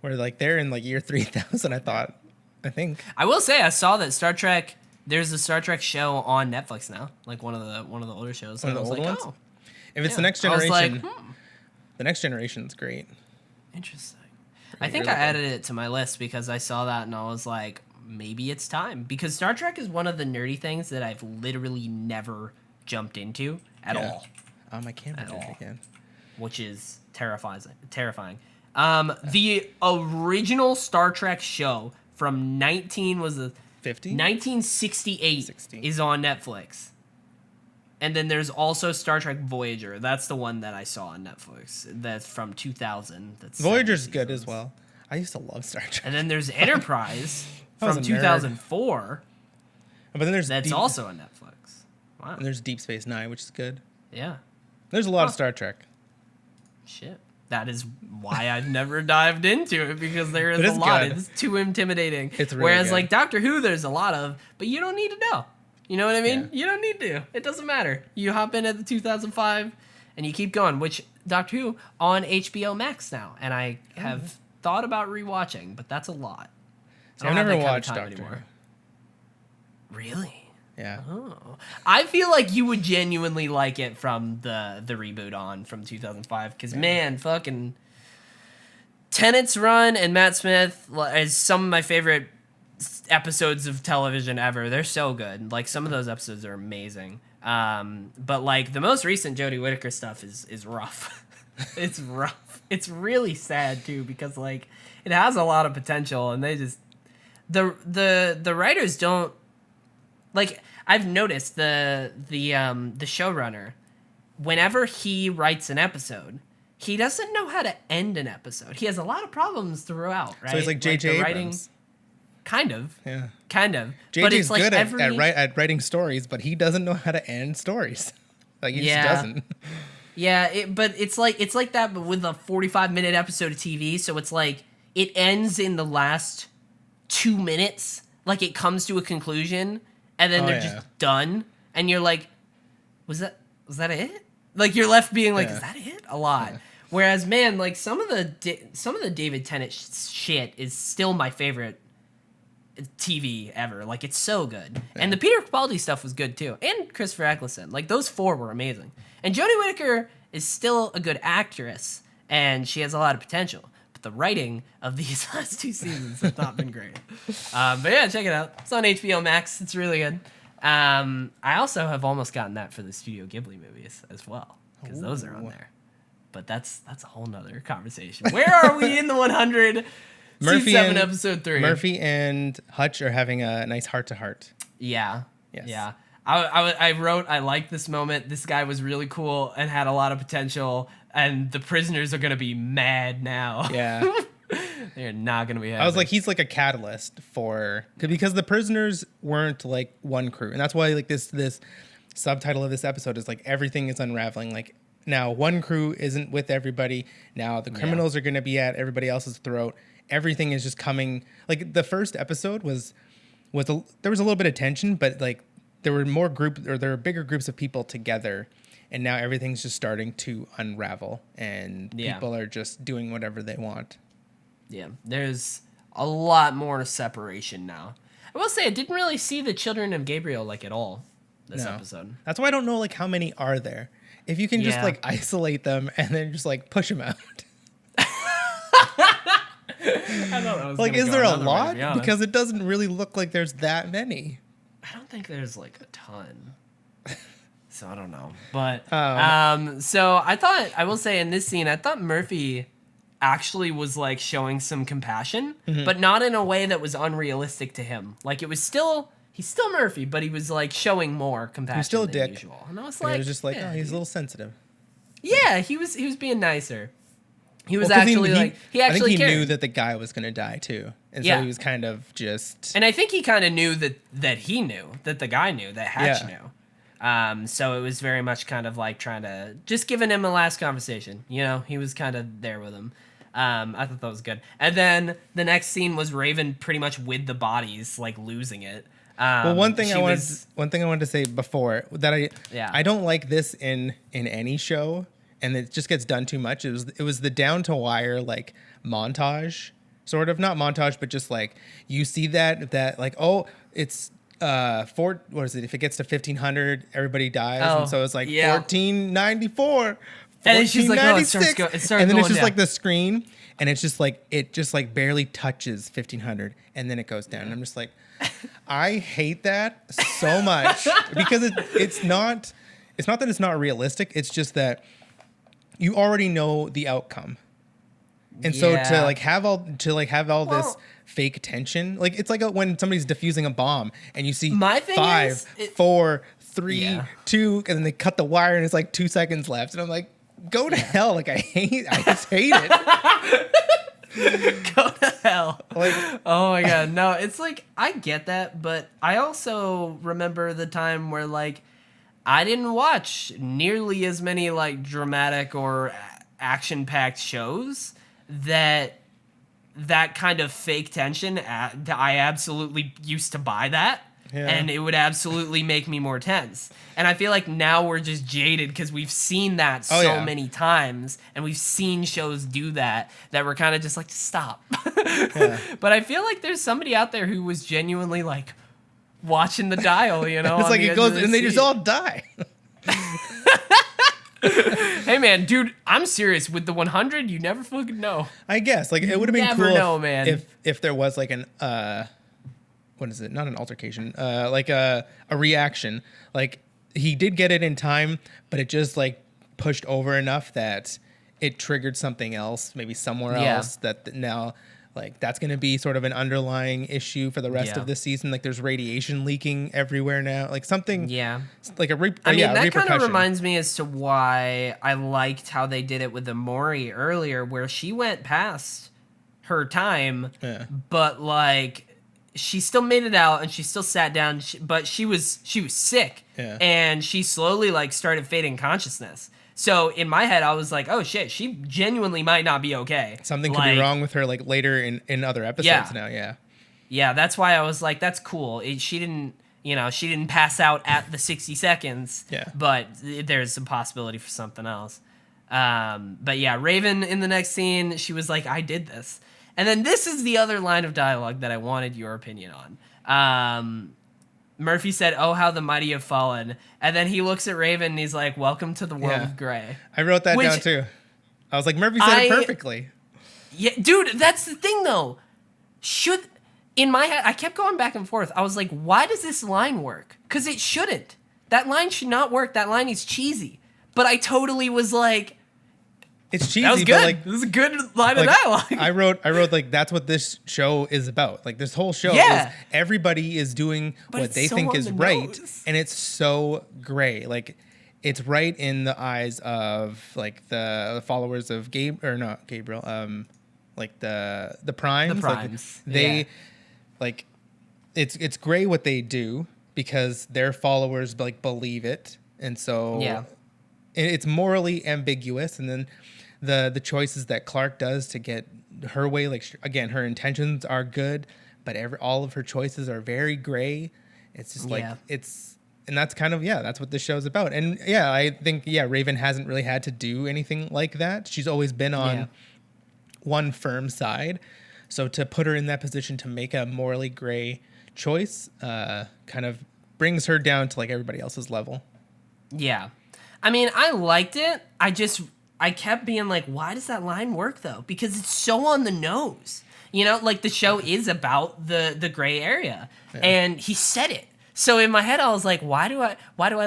where like they're in like year 3000. I think. I will say I saw that Star Trek. There's a Star Trek show on Netflix now, like one of the older shows. One of the older ones. Oh. If it's the next generation, the next generation's great. Interesting. I think I added it to my list because I saw that and I was like, maybe it's time. Because Star Trek is one of the nerdy things that I've literally never jumped into at all. I can't do it again. Which is terrifying. The original Star Trek show from 1968 is on Netflix. And then there's also Star Trek Voyager. That's the one that I saw on Netflix. That's from 2000. That's Voyager's good as well. I used to love Star Trek. And then there's Enterprise from 2004. But then that's also on Netflix. Wow. And there's Deep Space Nine, which is good. Yeah. There's a lot of Star Trek. Shit. That is why I've never dived into it, because there is a lot. Good. It's too intimidating. It's really Whereas good. like Doctor Who, there's a lot of, but you don't need to know. You know what I mean? Yeah. You don't need to. It doesn't matter. You hop in at the 2005 and you keep going, which Doctor Who on HBO Max now. And I have thought about rewatching, but that's a lot. So I've never watched Doctor Who. Really? Yeah. Oh. I feel like you would genuinely like it from the reboot on from 2005, because man, fucking Tennant's run and Matt Smith is some of my favorite episodes of television ever. They're so good. Like, some of those episodes are amazing. But like the most recent Jodie Whittaker stuff is rough. It's rough. It's really sad too, because like it has a lot of potential, and they just the writers don't. Like, I've noticed the showrunner, whenever he writes an episode, he doesn't know how to end an episode. He has a lot of problems throughout, right? So he's like J.J. Abrams. Kind of. Yeah. Kind of. J.J.'s good at writing stories, but he doesn't know how to end stories. Like, he just doesn't. Yeah, but it's like that, but with a 45-minute episode of TV, so it's like it ends in the last 2 minutes, like it comes to a conclusion, and then they're just done, and you're like, was that it? Like, you're left being like, is that it? A lot. Yeah. Whereas, man, like some of the David Tennant shit is still my favorite TV ever. Like, it's so good. Yeah. And the Peter Capaldi stuff was good too, and Christopher Eccleston. Like, those four were amazing. And Jodie Whittaker is still a good actress, and she has a lot of potential. But the writing of these last 2 seasons have not been great. But yeah, check it out. It's on HBO Max. It's really good. I also have almost gotten that for the Studio Ghibli movies as well, because those are on there. But that's a whole nother conversation. Where are we in the 100? Season 7, episode 3. Murphy and Hutch are having a nice heart-to-heart. Yeah. Yes. Yeah. I wrote, I like this moment. This guy was really cool and had a lot of potential, and the prisoners are going to be mad now. Yeah. They're not going to be happy. I was like, he's like a catalyst because the prisoners weren't like one crew. And that's why like this subtitle of this episode is like, everything is unraveling. Like, now one crew isn't with everybody. Now the criminals are going to be at everybody else's throat. Everything is just coming. Like, the first episode there was a little bit of tension, but like there were bigger groups of people together, and now everything's just starting to unravel, and people are just doing whatever they want. Yeah, there's a lot more separation now. I will say I didn't really see the children of Gabriel like at all this episode. That's why I don't know like how many are there. If you can just like isolate them and then just like push them out. I thought that was like, is there a lot? Because it doesn't really look like there's that many. I don't think there's like a ton. So I don't know. But so I will say in this scene, I thought Murphy actually was like showing some compassion, but not in a way that was unrealistic to him. Like he's still Murphy, but he was like showing more compassion. He's still a than dick. Usual. And I was like, it was just like, oh, he's a little sensitive. Yeah, he was being nicer. He was actually he I think he cared. knew that the guy was gonna die too, and so he was kind of just. And I think he kind of knew that he knew that the guy knew that Hatch knew. So it was very much kind of like trying to just giving him a last conversation. You know, he was kind of there with him. I thought that was good. And then the next scene was Raven pretty much with the bodies, like losing it. Well, one thing I wanted to say before that I don't like this in any show. And it just gets done too much. It was the down to wire like montage, sort of, not montage, but just like you see that like, oh, it's what is it? If it gets to 1500, everybody dies, and so it's like 1494, and then she's like, oh, it starts and then it's just down. like the screen, and it's just like it just like barely touches 1500, and then it goes down. And I'm just like, I hate that so much because it's not that it's not realistic. It's just that you already know the outcome. And so to have all this fake tension, like it's like when somebody's defusing a bomb and you see 5, 4, 3, 2, and then they cut the wire and it's like 2 seconds left. And I'm like, go to hell. Like I just hate it. Go to hell. Like, oh my God. No, it's like, I get that, but I also remember the time where like, I didn't watch nearly as many like dramatic or action-packed shows that kind of fake tension. I absolutely used to buy that, and it would absolutely make me more tense. And I feel like now we're just jaded because we've seen that so many times, and we've seen shows do that we're kind of just like, stop. But I feel like there's somebody out there who was genuinely like, watching the dial, you know. It's like it goes and they just all die. Hey man, dude, I'm serious. With the 100, you never fucking know. I guess like it would have been cool man. if there was like an what is it? Not an altercation. Like a reaction. Like he did get it in time, but it just like pushed over enough that it triggered something else, maybe somewhere else that now. Like, that's going to be sort of an underlying issue for the rest of the season. Like, there's radiation leaking everywhere now. Like, something... Yeah. Like a that kind of reminds me as to why I liked how they did it with Amori earlier, where she went past her time, but, like, she still made it out, and she still sat down, but she was sick. Yeah. And she slowly, like, started fading consciousness. So in my head, I was like, "Oh shit, she genuinely might not be okay. Something could be wrong with her, like later in other episodes now." Yeah. That's why I was like, "That's cool." She didn't pass out at the 60 seconds. Yeah. But there's a possibility for something else. But yeah, Raven in the next scene, she was like, "I did this," and then this is the other line of dialogue that I wanted your opinion on. Murphy said, "Oh, how the mighty have fallen." And then he looks at Raven and he's like, "Welcome to the world of Grey." I wrote that down too. I was like, Murphy said it perfectly. Yeah, dude, that's the thing though. In my head, I kept going back and forth. I was like, why does this line work? Because it shouldn't. That line should not work. That line is cheesy. But I totally was like, it's cheesy. That was good. But like, this is a good line of dialogue. I wrote like that's what this show is about. Like this whole show is everybody is doing what they think is right, and it's so gray. Like it's right in the eyes of like the followers of Gabriel. Like the primes. The primes. Like, they like it's gray what they do because their followers like believe it, and so it's morally ambiguous, and then. The choices that Clark does to get her way, like again, her intentions are good, but all of her choices are very gray. It's just like and that's kind of that's what this show's about. And I think Raven hasn't really had to do anything like that. She's always been on one firm side. So to put her in that position to make a morally gray choice kind of brings her down to like everybody else's level. Yeah. I mean, I liked it. I kept being like, why does that line work though? Because it's so on the nose. You know, like the show is about the gray area, and he said it. So in my head, I was like, why do I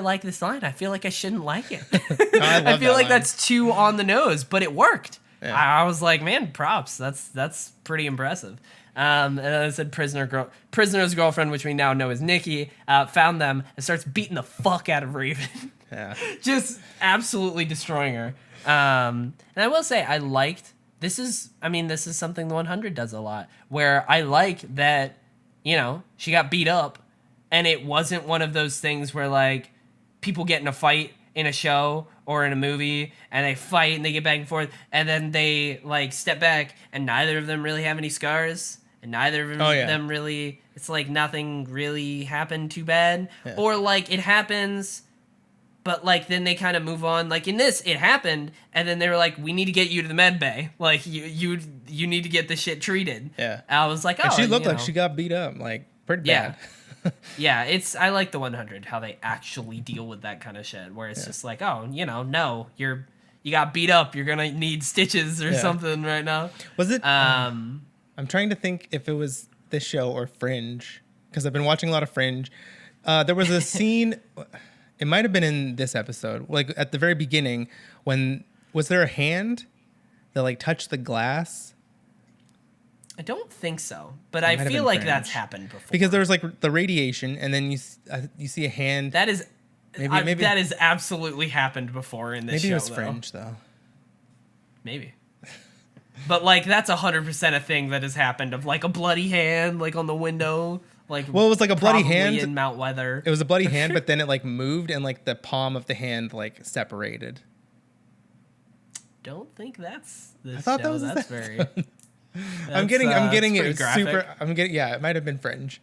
like this line? I feel like I shouldn't like it. No, I feel like line. that's too on the nose, but it worked. Yeah. I was like, man, props. That's pretty impressive. And then I said prisoner's girlfriend, which we now know is Nikki, found them and starts beating the fuck out of Raven. Yeah. Just absolutely destroying her. And I will say, I liked, this is something the 100 does a lot, where I like that, you know, she got beat up, and it wasn't one of those things where, like, people get in a fight in a show or in a movie, and they fight and they get back and forth, and then they, like, step back, and neither of them really have any scars, and neither of them really, it's like nothing really happened too bad. Yeah. Or, like, it happens, but, like, then they kind of move on. Like, in this, it happened, and then they were like, we need to get you to the med bay. Like, you need to get this shit treated. Yeah. And I was like, oh. And she looked like she got beat up, like, pretty bad. Yeah, I like the 100, how they actually deal with that kind of shit, where it's just like, oh, you know, no, you got beat up, you're gonna need stitches or something right now. Was it? I'm trying to think if it was this show or Fringe, because I've been watching a lot of Fringe. There was a scene, it might have been in this episode, like at the very beginning, when was there a hand that like touched the glass? I don't think so, but I feel like that's happened before. Because there was like the radiation, and then you see a hand. That is, maybe that has absolutely happened before in this show. Maybe it was Fringe though. Maybe, but like that's 100% a thing that has happened, of like a bloody hand like on the window. Like, well, it was like a bloody hand in Mount Weather. It was a bloody hand, but then it like moved, and like the palm of the hand like separated. Don't think that's this I thought show. That was that's very. I'm getting it graphic. super. Yeah, it might have been Fringe.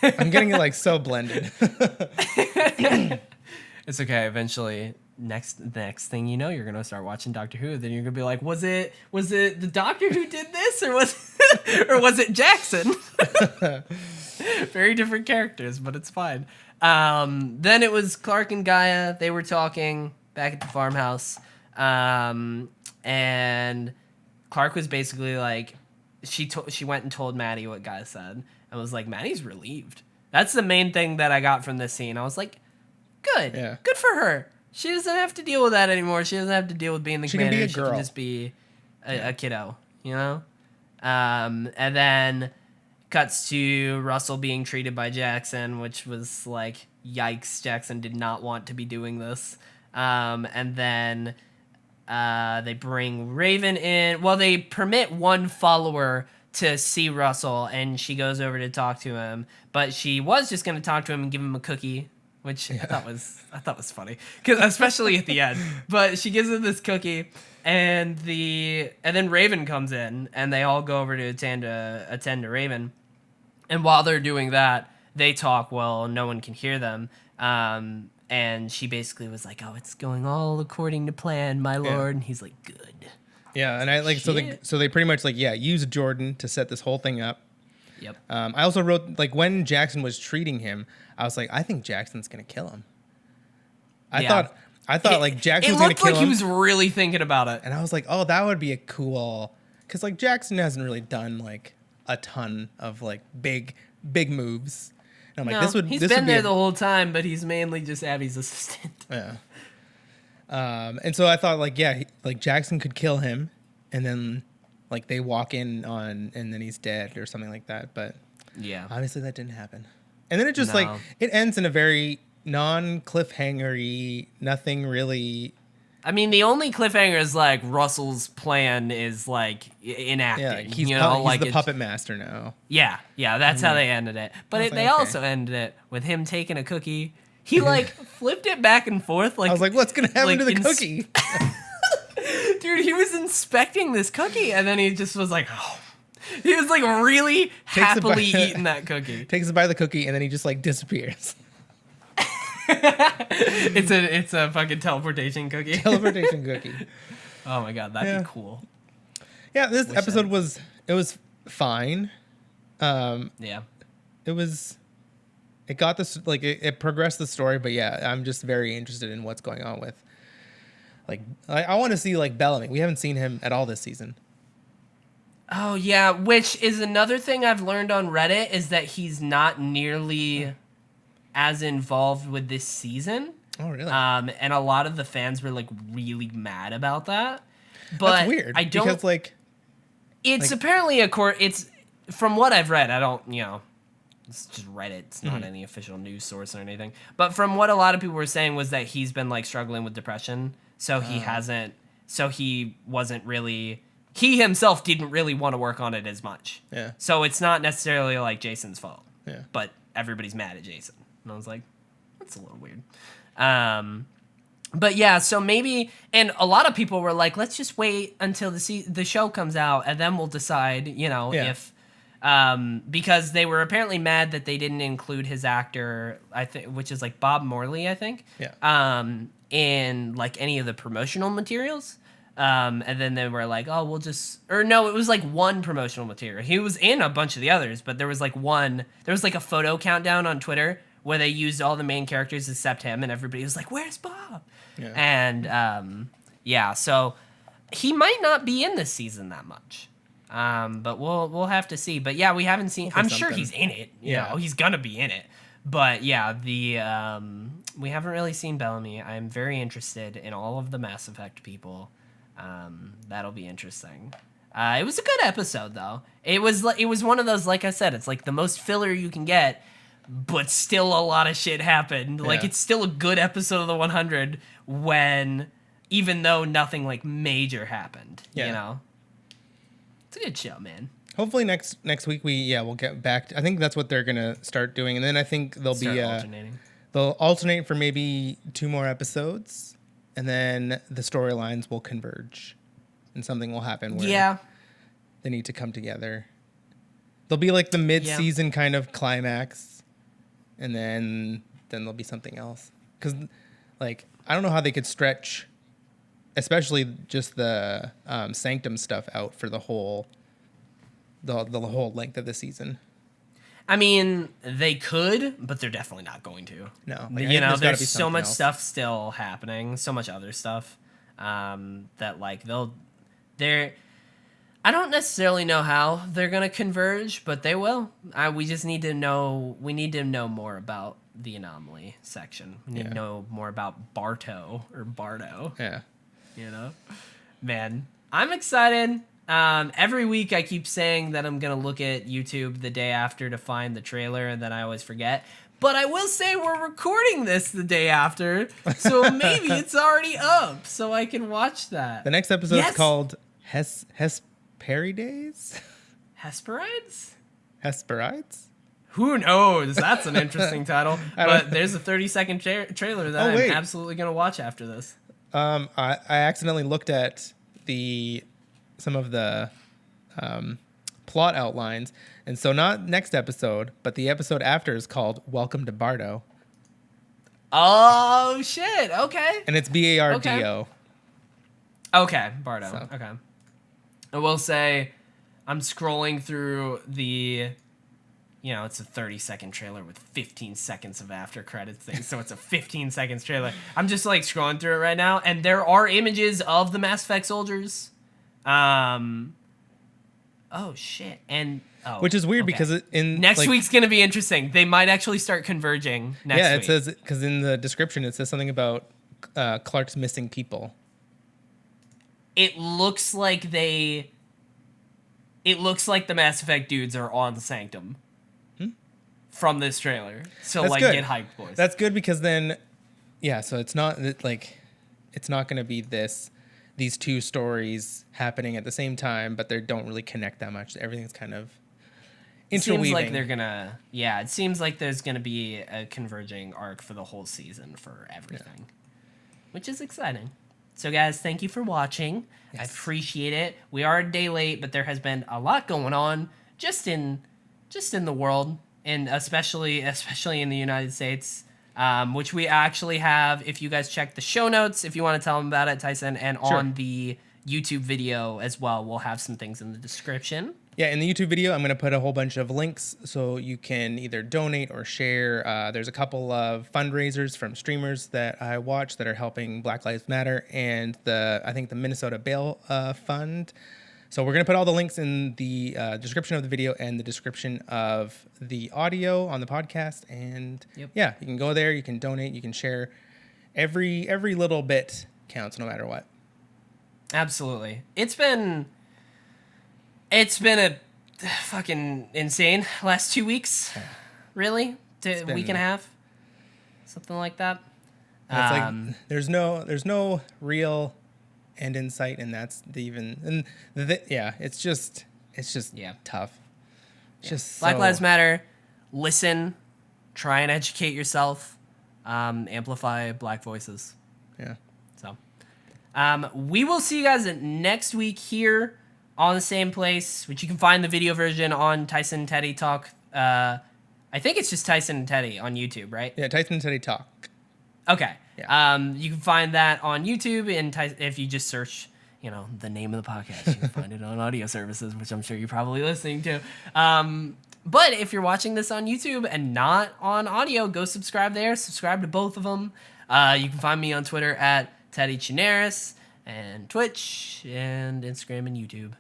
I'm getting it like so blended. It's okay. Eventually, next thing you know, you're gonna start watching Doctor Who. Then you're gonna be like, was it the Doctor who did this, or was it Jackson? Very different characters, but it's fine. Then it was Clark and Gaia. They were talking back at the farmhouse, and Clark was basically like, she went and told Maddie what Gaia said, and was like, Maddie's relieved. That's the main thing that I got from this scene. I was like, good, good for her. She doesn't have to deal with that anymore. She doesn't have to deal with being the commander. She can just be a kiddo, you know? And then cuts to Russell being treated by Jackson, which was like, yikes, Jackson did not want to be doing this. And then they bring Raven in. Well, they permit one follower to see Russell, and she goes over to talk to him. But she was just going to talk to him and give him a cookie, which I thought was funny, because especially at the end. But she gives him this cookie, and then Raven comes in, and they all go over to attend to Raven. And while they're doing that, they talk. Well, no one can hear them. And she basically was like, "Oh, it's going all according to plan, my lord." And he's like, "Good." Yeah, and I like so they pretty much like use Jordan to set this whole thing up. Yep. I also wrote, like, when Jackson was treating him, I was like, I think Jackson's gonna kill him. I thought like Jackson was gonna kill him. It looked like he was really thinking about it. And I was like, oh, that would be a cool, because like Jackson hasn't really done like a ton of like big moves. And I'm like, he's been there the whole time, but he's mainly just Abby's assistant. Yeah. And so I thought like, like Jackson could kill him, and then like they walk in on, and then he's dead or something like that. But yeah, obviously that didn't happen. And then it just like, it ends in a very non-cliffhanger-y, nothing really. I mean, the only cliffhanger is like Russell's plan is like enacted. Yeah, like he's the puppet master now. Yeah, that's how they ended it. But they also ended it with him taking a cookie. He like flipped it back and forth. Like, I was like, what's gonna happen to the cookie? Dude, he was inspecting this cookie, and then he just was like, oh. He was like really happily eating that cookie. Takes a bite of the cookie, and then he just like disappears. It's a fucking teleportation cookie. Teleportation cookie. Oh my god, that'd be cool. Yeah, this episode was fine. Yeah. it got this, like, it progressed the story, but yeah, I'm just very interested in what's going on with, like, I want to see, like, Bellamy. We haven't seen him at all this season. Oh, yeah, which is another thing I've learned on Reddit is that he's not nearly as involved with this season. Oh, really? And a lot of the fans were, like, really mad about that. But that's weird. I don't... Because, like... It's apparently it's... From what I've read, I don't, it's just Reddit. It's not any official news source or anything. But from what a lot of people were saying was that he's been, like, struggling with depression. So he hasn't... So he wasn't really... He himself didn't really want to work on it as much. Yeah. So it's not necessarily, like, Jason's fault. Yeah. But everybody's mad at Jason. And I was like, that's a little weird. But yeah, so maybe... And a lot of people were like, let's just wait until the show comes out, and then we'll decide, if... because they were apparently mad that they didn't include his actor, I think, which is like Bob Morley, I think. Yeah. In like any of the promotional materials. And then they were like, oh, we'll just, or no, it was like one promotional material. He was in a bunch of the others, but there was like a photo countdown on Twitter where they used all the main characters except him, and everybody was like, where's Bob? Yeah. And yeah, so he might not be in this season that much. But we'll have to see. But yeah, we haven't seen. I'm sure he's in it. You know, he's gonna be in it. But yeah, we haven't really seen Bellamy. I'm very interested in all of the Mass Effect people. That'll be interesting. It was a good episode though. It was one of those, like I said, it's like the most filler you can get, but still a lot of shit happened. Yeah. Like it's still a good episode of the 100 even though nothing like major happened. Yeah. You know. It's a good show, man. Hopefully next week we'll get back. I think that's what they're gonna start doing, and then I think alternating. They'll alternate for maybe 2 more episodes, and then the storylines will converge, and something will happen where they need to come together. There'll be like the mid-season kind of climax, and then there'll be something else. Because like I don't know how they could stretch, especially just the Sanctum stuff out for the whole length of the season. I mean, they could, but they're definitely not going to. No, there's so much stuff still happening, so much other stuff that like they're. I don't necessarily know how they're gonna converge, but they will. We just need to know. We need to know more about the anomaly section. We need to know more about Bardo. Yeah. You know, man, I'm excited. Every week I keep saying that I'm going to look at YouTube the day after to find the trailer, and then I always forget. But I will say we're recording this the day after, so maybe it's already up, so I can watch that. The next episode is called Hesperides? Hesperides? Hesperides? Who knows? That's an interesting title. But there's a 30-second trailer that I'm absolutely going to watch after this. I accidentally looked at some of the plot outlines, and so not next episode, but the episode after is called Welcome to Bardo. Oh shit! Okay. And it's Bardo. Okay, Bardo. So. Okay. I will say, I'm scrolling through the. It's a 30-second trailer with 15 seconds of after credits thing, so it's a 15 seconds trailer. I'm just like scrolling through it right now, and there are images of the Mass Effect soldiers. Oh shit! And which is weird because next week's gonna be interesting. They might actually start converging next week. Yeah, it says because in the description it says something about Clark's missing people. It looks like the Mass Effect dudes are on Sanctum. From this trailer. So that's good. Get hyped, boys. That's good because then so it's not going to be these two stories happening at the same time, but they don't really connect that much. Everything's kind of interweaving. It seems like they're going to it seems like there's going to be a converging arc for the whole season for everything. Which is exciting. So guys, thank you for watching. Yes. I appreciate it. We are a day late, but there has been a lot going on just in the world. And especially in the United States, which we actually have, if you guys check the show notes, if you want to tell them about it, Tyson, and on the YouTube video as well, we'll have some things in the description. Yeah, in the YouTube video, I'm going to put a whole bunch of links so you can either donate or share. There's a couple of fundraisers from streamers that I watch that are helping Black Lives Matter and I think the Minnesota Bail Fund. So we're going to put all the links in the description of the video and the description of the audio on the podcast. And yeah, you can go there, you can donate, you can share. Every little bit counts no matter what. Absolutely. It's been a fucking insane last 2 weeks. Really? Week and a half? Something like that. It's like there's no real end in sight, and that's it's just tough. It's just Black Lives Matter. Listen, try and educate yourself. Amplify Black voices. Yeah. So, we will see you guys next week here on the same place, which you can find the video version on Tyson and Teddy Talk. I think it's just Tyson and Teddy on YouTube, right? Yeah, Tyson and Teddy Talk. Okay. Yeah. You can find that on YouTube, and if you just search, the name of the podcast, you can find it on audio services, which I'm sure you're probably listening to. But if you're watching this on YouTube and not on audio, go subscribe there. Subscribe to both of them. You can find me on Twitter at TeddyChinaris and Twitch and Instagram and YouTube.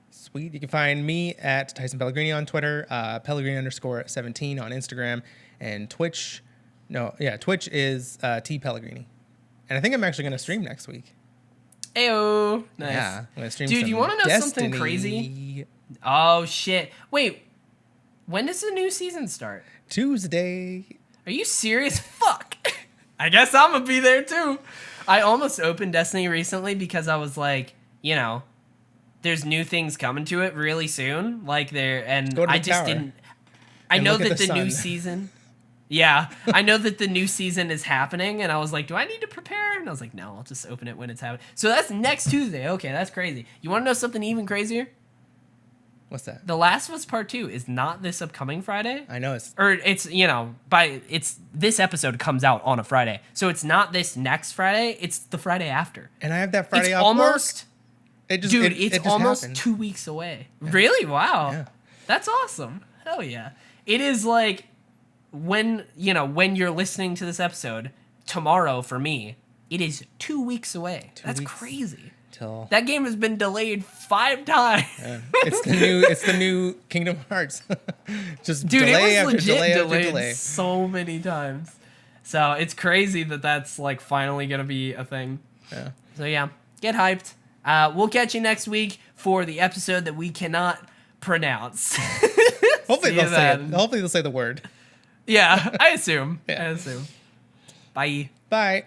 Sweet. You can find me at Tyson Pellegrini on Twitter, Pellegrini_17 on Instagram, and Twitch. Twitch is TPellegrini. And I think I'm actually going to stream next week. Ayo. Nice. Yeah, I'm going to stream. Dude, you want to know Destiny. something crazy? Oh, shit. Wait. When does the new season start? Tuesday. Are you serious? Fuck. I guess I'm going to be there too. I almost opened Destiny recently because I was like, there's new things coming to it really soon. Like I just didn't. I know that the new season. Yeah, I know that the new season is happening, and I was like, do I need to prepare? And I was like, no, I'll just open it when it's happening. So that's next Tuesday. Okay, that's crazy. You want to know something even crazier? What's that? The Last of Us Part 2 is not this upcoming Friday. I know it's this episode comes out on a Friday. So it's not this next Friday, it's the Friday after. And I have that Friday it's off almost work. It's almost happened. 2 weeks away. Yeah. Really? Wow. Yeah. That's awesome. Hell yeah. It is like when you're listening to this episode, tomorrow for me, it is 2 weeks away. That's crazy. That game has been delayed 5 times. Yeah. It's the new Kingdom Hearts. Just delay after delay after delay. So many times. So it's crazy that that's like finally gonna be a thing. Yeah. So yeah, get hyped. We'll catch you next week for the episode that we cannot pronounce. Hopefully they'll say it. Hopefully they'll say the word. Yeah, I assume. Yeah. Bye. Bye.